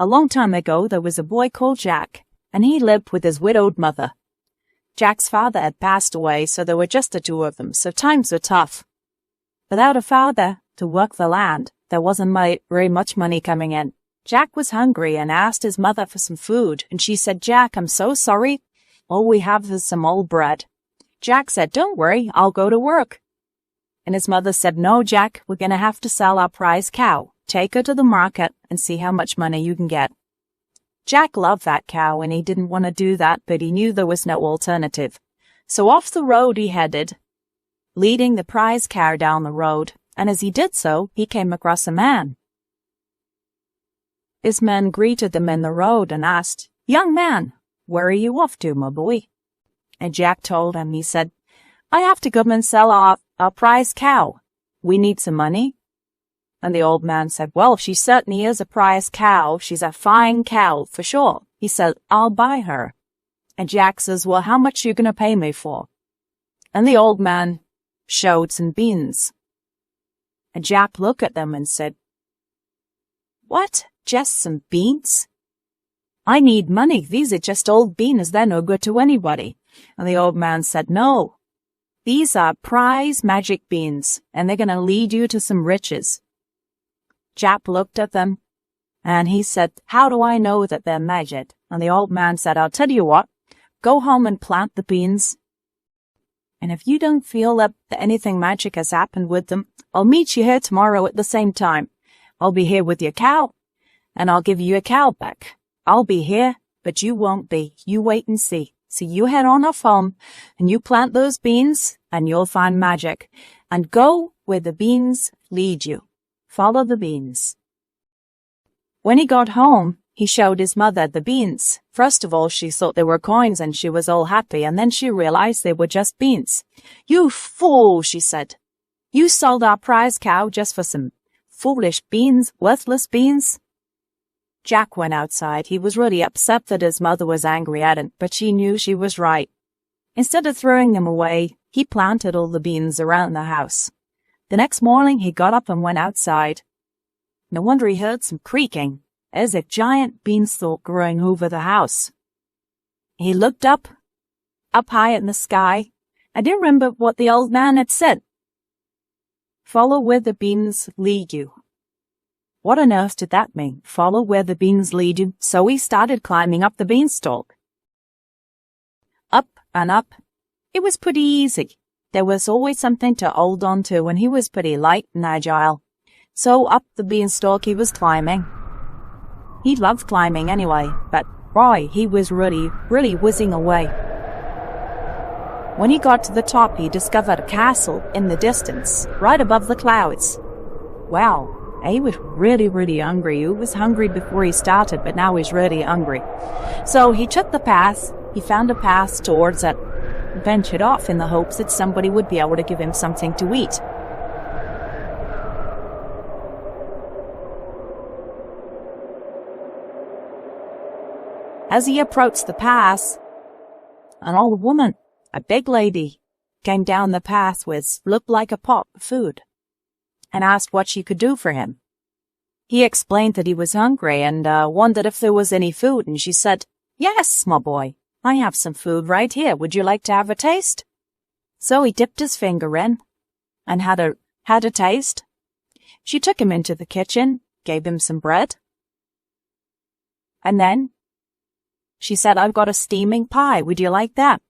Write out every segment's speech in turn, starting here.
A long time ago, there was a boy called Jack, and he lived with his widowed mother. Jack's father had passed away, so there were just the two of them, so times were tough. Without a father to work the land, there wasn't very much money coming in. Jack was hungry and asked his mother for some food, and she said, "Jack, I'm so sorry. All we have is some old bread." Jack said, "Don't worry, I'll go to work." And his mother said, "No, Jack, we're going to have to sell our prize cow. Take her to the market and see how much money you can get." Jack loved that cow and he didn't want to do that, but he knew there was no alternative. So off the road he headed, leading the prize cow down the road, and as he did so, he came across a man. This man greeted them in the road and asked, "Young man, where are you off to, my boy?" And Jack told him, he said, "I have to come and sell our prize cow. We need some money." And the old man said, "Well, she certainly is a prize cow. She's a fine cow, for sure." He said, "I'll buy her." And Jack says, "Well, how much are you going to pay me for?" And the old man showed some beans. And Jack looked at them and said, "What? Just some beans? I need money. These are just old beans. They're no good to anybody." And the old man said, "No, these are prize magic beans, and they're going to lead you to some riches." Jack looked at them, and he said, "How do I know that they're magic?" And the old man said, "I'll tell you what, go home and plant the beans. And if you don't feel that anything magic has happened with them, I'll meet you here tomorrow at the same time. I'll be here with your cow, and I'll give you a cow back. I'll be here, but you won't be. You wait and see. So you head on off home, and you plant those beans, and you'll find magic. And go where the beans lead you. Follow the beans." When he got home, he showed his mother the beans. First of all, she thought they were coins and she was all happy, and then she realized they were just beans. "You fool," she said. "You sold our prize cow just for some foolish beans, worthless beans." Jack went outside. He was really upset that his mother was angry at him, but she knew she was right. Instead of throwing them away, he planted all the beans around the house. The next morning, he got up and went outside. No wonder he heard some creaking. There's a giant beanstalk growing over the house. He looked up high in the sky, and he remembered what the old man had said. "Follow where the beans lead you." What on earth did that mean? Follow where the beans lead you. So he started climbing up the beanstalk. Up and up. It was pretty easy. There was always something to hold on to, and he was pretty light and agile. So up the beanstalk he was climbing. He loved climbing anyway, but boy, he was really whizzing away. When he got to the top, he discovered a castle in the distance, right above the clouds. Wow, he was really hungry. He was hungry before he started, but now he's really hungry. So he took the path. He found a path towards it, ventured off in the hopes that somebody would be able to give him something to eat. As he approached the path, an old woman, a big lady, came down the path with looked like a pot of food and asked what she could do for him. He explained that he was hungry and wondered if there was any food, and she said, "Yes, my boy. I have some food right here. Would you like to have a taste?" So he dipped his finger in and had a taste. She took him into the kitchen, gave him some bread. And then she said, "I've got a steaming pie. Would you like that?"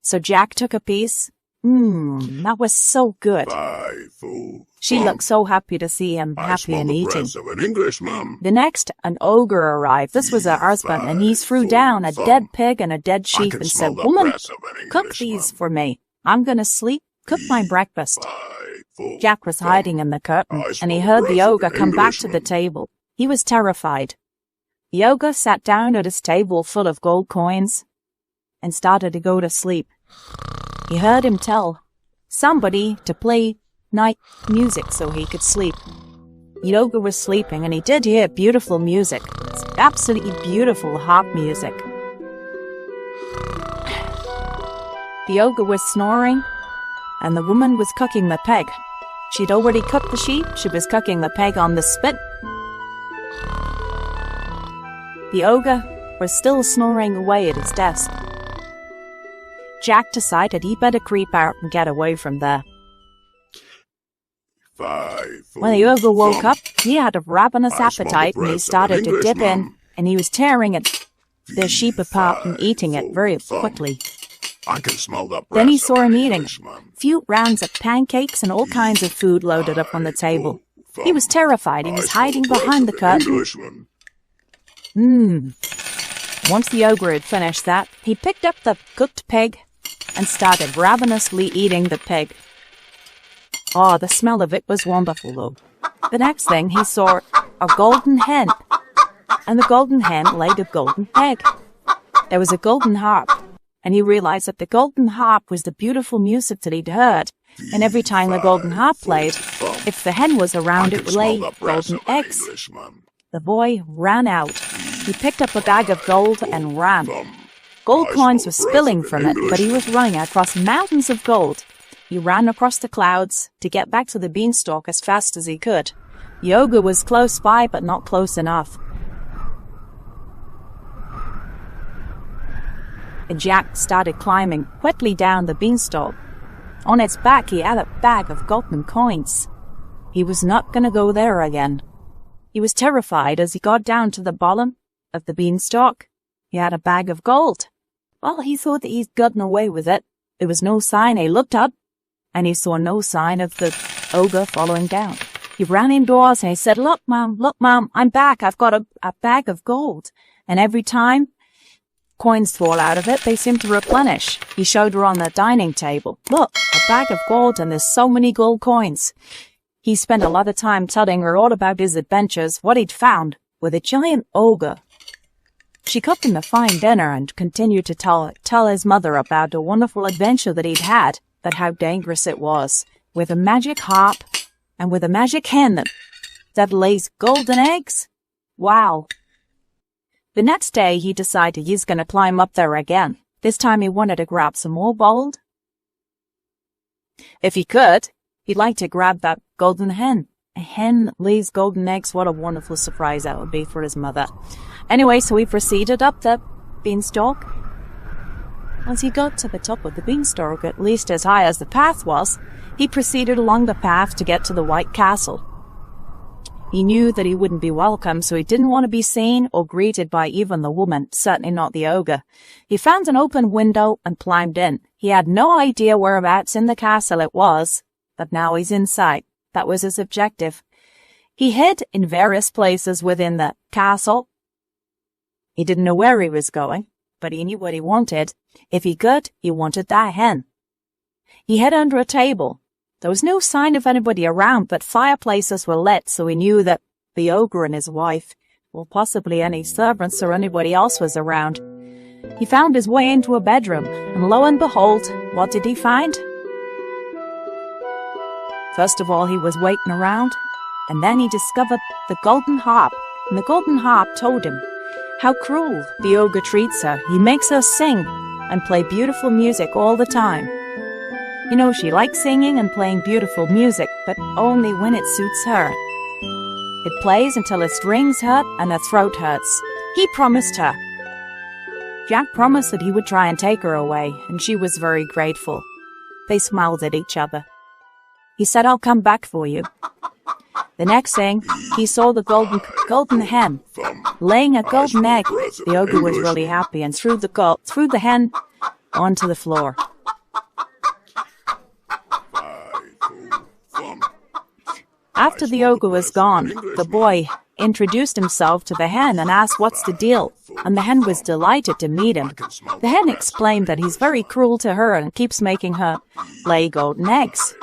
So Jack took a piece. That was so good. She looked so happy to see him happy and eating. The next, an ogre arrived. This was her husband, and he threw down a dead pig and a dead sheep and said, "Woman, cook these for me. I'm going to sleep. Cook my breakfast." Jack was hiding in the curtain, and he heard the ogre come back to the table. He was terrified. The ogre sat down at his table full of gold coins and started to go to sleep. He heard him tell somebody to play night music so he could sleep. The ogre was sleeping and he did hear beautiful music. It's absolutely beautiful harp music. The ogre was snoring and the woman was cooking the pig. She'd already cooked the sheep. She was cooking the pig on the spit. The ogre was still snoring away at his desk. Jack decided he better creep out and get away from there. When the ogre woke up, he had a ravenous appetite and he started to dip in, and he was tearing the sheep apart and eating it very quickly. I can smell that. Then he saw him eating a few rounds of pancakes and all kinds of food loaded up on the table. He was terrified. He was hiding behind the curtain. Once the ogre had finished that, he picked up the cooked pig and started ravenously eating the pig. Oh, the smell of it was wonderful, though. The next thing, he saw a golden hen, and the golden hen laid a golden egg. There was a golden harp, and he realized that the golden harp was the beautiful music that he'd heard, and every time the golden harp played, if the hen was around, it would lay golden eggs. The boy ran out. He picked up a bag of gold and ran. Gold coins were spilling from it, but he was running across mountains of gold. He ran across the clouds to get back to the beanstalk as fast as he could. The ogre was close by, but not close enough. And Jack started climbing quickly down the beanstalk. On its back, he had a bag of golden coins. He was not going to go there again. He was terrified as he got down to the bottom of the beanstalk. He had a bag of gold. Well, he thought that he'd gotten away with it. There was no sign. He looked up, and he saw no sign of the ogre following down. He ran indoors and he said, look, Mom, I'm back. I've got a bag of gold. And every time coins fall out of it, they seem to replenish. He showed her on the dining table. Look, a bag of gold, and there's so many gold coins. He spent a lot of time telling her all about his adventures, what he'd found with a giant ogre. She cooked him a fine dinner and continued to tell his mother about the wonderful adventure that he'd had, but how dangerous it was, with a magic harp and with a magic hen that lays golden eggs. Wow. The next day, he decided he's going to climb up there again. This time he wanted to grab some more gold. If he could, he'd like to grab that golden hen. A hen lays golden eggs. What a wonderful surprise that would be for his mother. Anyway, so he proceeded up the beanstalk. As he got to the top of the beanstalk, at least as high as the path was, he proceeded along the path to get to the White Castle. He knew that he wouldn't be welcome, so he didn't want to be seen or greeted by even the woman, certainly not the ogre. He found an open window and climbed in. He had no idea whereabouts in the castle it was, but now he's inside. That was his objective. He hid in various places within the castle. He didn't know where he was going, but he knew what he wanted. If he could, he wanted that hen. He hid under a table. There was no sign of anybody around, but fireplaces were lit, so he knew that the ogre and his wife, or possibly any servants or anybody else, was around. He found his way into a bedroom, and lo and behold, what did he find? First of all, he was waiting around, and then he discovered the golden harp, and the golden harp told him how cruel the ogre treats her. He makes her sing and play beautiful music all the time. You know, she likes singing and playing beautiful music, but only when it suits her. It plays until her strings hurt and her throat hurts. He promised her. Jack promised that he would try and take her away, and she was very grateful. They smiled at each other. He said, I'll come back for you. The next thing, he saw the golden hen laying a golden egg. The ogre was really happy and threw the hen onto the floor. After the ogre was gone, the boy introduced himself to the hen and asked what's the deal, and the hen was delighted to meet him. The hen explained that he's very cruel to her and keeps making her lay golden eggs.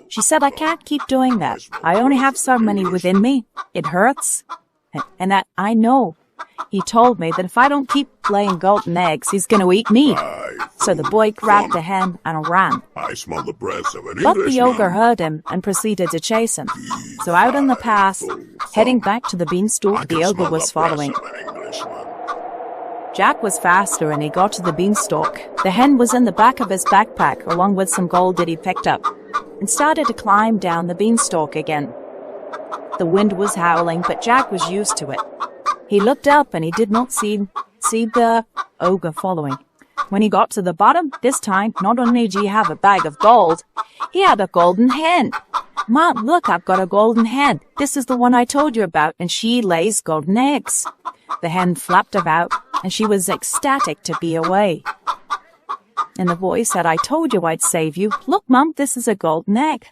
She said, I can't keep doing that. I only have so many within me. It hurts. And that I know. He told me that if I don't keep laying golden eggs, he's going to eat me. So the boy grabbed the hen and ran. I smell the breath of an But Englishman. the ogre heard him and proceeded to chase him. So out on the path, heading back to the beanstalk, the ogre was following. Jack was faster and he got to the beanstalk. The hen was in the back of his backpack along with some gold that he picked up and started to climb down the beanstalk again. The wind was howling, but Jack was used to it. He looked up and he did not see the ogre following. When he got to the bottom, this time, not only did he have a bag of gold, he had a golden hen. Mom, look, I've got a golden hen. This is the one I told you about, and she lays golden eggs. The hen flapped about, and she was ecstatic to be away. And the boy said, I told you I'd save you. Look, Mom, this is a golden egg.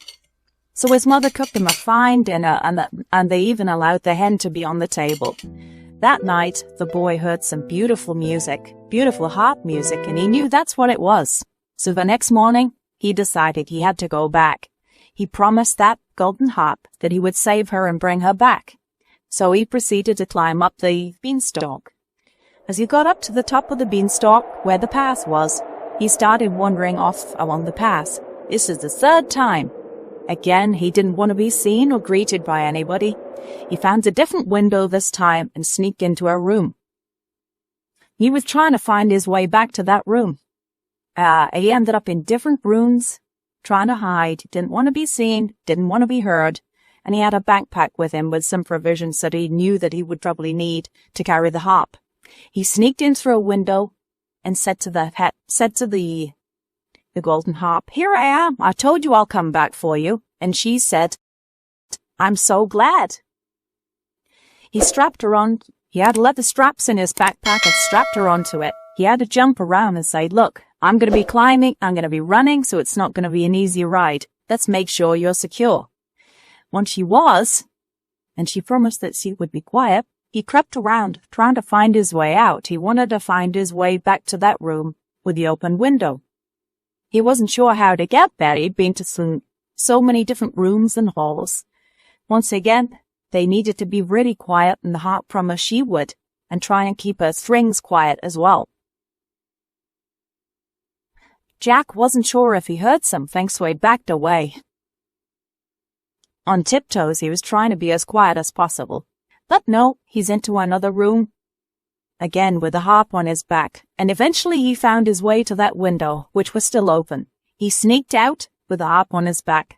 So his mother cooked him a fine dinner, and they even allowed the hen to be on the table. That night, the boy heard some beautiful music, beautiful harp music, and he knew that's what it was. So the next morning, he decided he had to go back. He promised that golden harp that he would save her and bring her back. So he proceeded to climb up the beanstalk. As he got up to the top of the beanstalk, where the path was, he started wandering off along the path. This is the third time. Again, he didn't want to be seen or greeted by anybody. He found a different window this time and sneaked into a room. He was trying to find his way back to that room. He ended up in different rooms, trying to hide, didn't want to be seen, didn't want to be heard, and he had a backpack with him with some provisions that he knew that he would probably need to carry the harp. He sneaked in through a window and said to the golden harp, "Here I am. I told you I'll come back for you." And she said, "I'm so glad." He strapped her on. He had leather straps in his backpack and strapped her onto it. He had to jump around and say, "Look, I'm going to be climbing. I'm going to be running, so it's not going to be an easy ride. Let's make sure you're secure." Once she was, and she promised that she would be quiet, he crept around, trying to find his way out. He wanted to find his way back to that room with the open window. He wasn't sure how to get there. He'd been to so many different rooms and halls. Once again, they needed to be really quiet, and the harp promised she would, and try and keep her strings quiet as well. Jack wasn't sure if he heard something, so he backed away. On tiptoes, he was trying to be as quiet as possible. But no, he's into another room, again with the harp on his back, and eventually he found his way to that window, which was still open. He sneaked out with the harp on his back.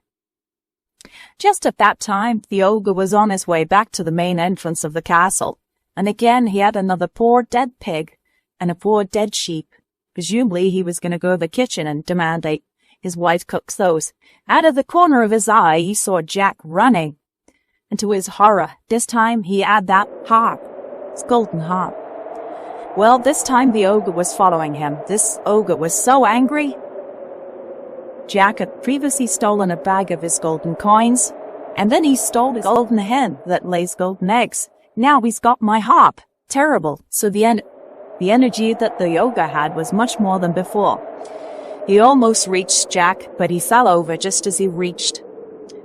Just at that time, the ogre was on his way back to the main entrance of the castle, and again he had another poor dead pig and a poor dead sheep. Presumably he was going to go to the kitchen and demand his wife cooks those. Out of the corner of his eye, he saw Jack running. And to his horror, this time he had that harp, his golden harp. Well, this time the ogre was following him. This ogre was so angry. Jack had previously stolen a bag of his golden coins, and then he stole his golden hen that lays golden eggs. Now he's got my harp. Terrible. So the energy that the ogre had was much more than before. He almost reached Jack, but he fell over just as he reached.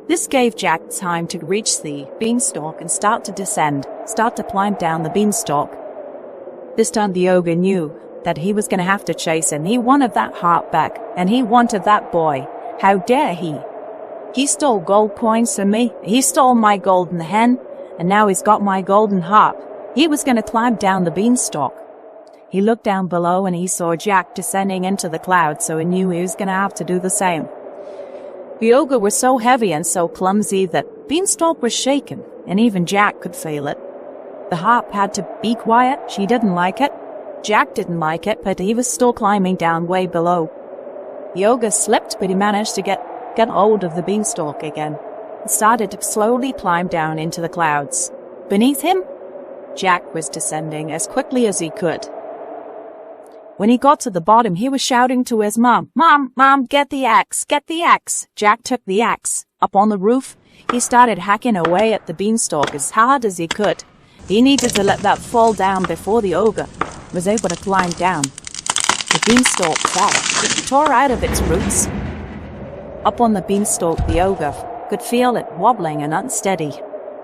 This gave Jack time to reach the beanstalk and start to climb down the beanstalk. This time the ogre knew that he was going to have to chase him. He wanted that harp back, and he wanted that boy. How dare he? He stole gold coins from me, he stole my golden hen, and now he's got my golden harp. He was going to climb down the beanstalk. He looked down below and he saw Jack descending into the clouds, so he knew he was going to have to do the same. The ogre was so heavy and so clumsy that Beanstalk was shaken, and even Jack could feel it. The harp had to be quiet. She didn't like it. Jack didn't like it, but he was still climbing down way below. The ogre slipped, but he managed to get hold of the beanstalk again and started to slowly climb down into the clouds. Beneath him, Jack was descending as quickly as he could. When he got to the bottom, he was shouting to his mom, "Mom, get the axe, get the axe." Jack took the axe. Up on the roof, he started hacking away at the beanstalk as hard as he could. He needed to let that fall down before the ogre was able to climb down. The beanstalk fell. It tore out of its roots. Up on the beanstalk, the ogre could feel it wobbling and unsteady.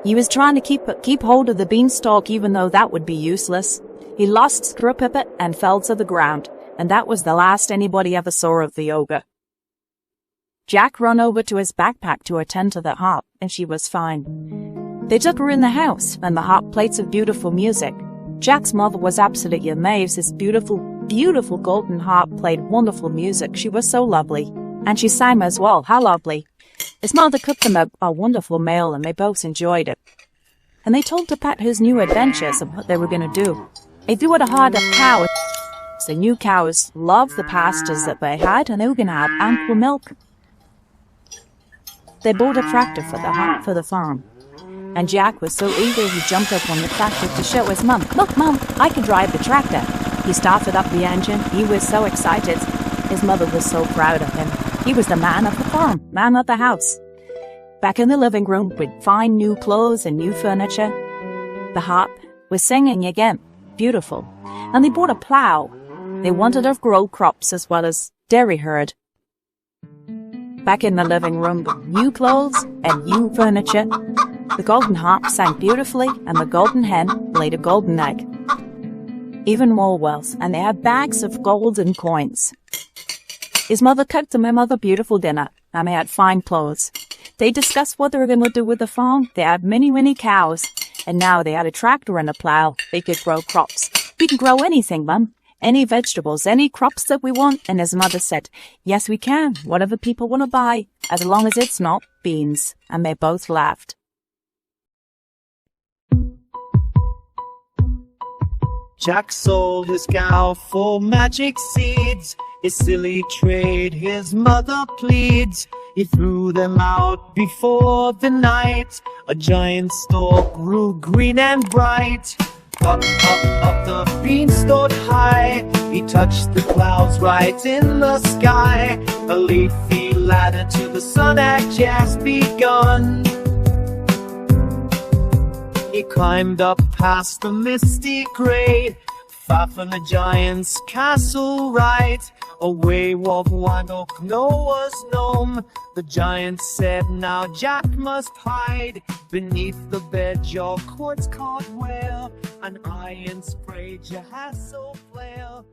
He was trying to keep hold of the beanstalk, even though that would be useless. He lost grip of it and fell to the ground, and that was the last anybody ever saw of the ogre. Jack ran over to his backpack to attend to the harp, and she was fine. They took her in the house, and the harp played some beautiful music. Jack's mother was absolutely amazed. His beautiful, beautiful golden harp played wonderful music. She was so lovely. And she sang as well. How lovely. His mother cooked them a wonderful meal, and they both enjoyed it. And they told the pet his new adventures and what they were going to do. They threw out a herd of cows. The new cows loved the pastures that they had, and they were going to have ample milk. They bought a tractor for the farm. And Jack was so eager he jumped up on the tractor to show his mum. "Look, Mum, I can drive the tractor." He started up the engine. He was so excited. His mother was so proud of him. He was the man of the farm, man of the house. Back in the living room with fine new clothes and new furniture, the harp was singing again. Beautiful. And they bought a plow. They wanted to grow crops as well as dairy herd. Back in the living room with new clothes and new furniture, the golden harp sang beautifully, and the golden hen laid a golden egg. Even more wealth, and they had bags of gold and coins. His mother cooked them another beautiful dinner, and they had fine clothes. They discussed what they were going to do with the farm. They had many, many cows, and now they had a tractor and a plow. They could grow crops. "We can grow anything, Mum. Any vegetables, any crops that we want." And his mother said, "Yes, we can. Whatever people want to buy, as long as it's not beans." And they both laughed. Jack sold his cow for magic seeds. His silly trade his mother pleads. He threw them out before the night. A giant stalk grew green and bright. Up, up, up the beanstalk high. He touched the clouds right in the sky. A leafy ladder to the sun had just begun. He climbed up past the misty grade, far from the giant's castle right. Away walked Wandle, Noah's gnome. The giant said, "Now Jack must hide. Beneath the bed your quartz caught well. An iron sprayed your hassle flail."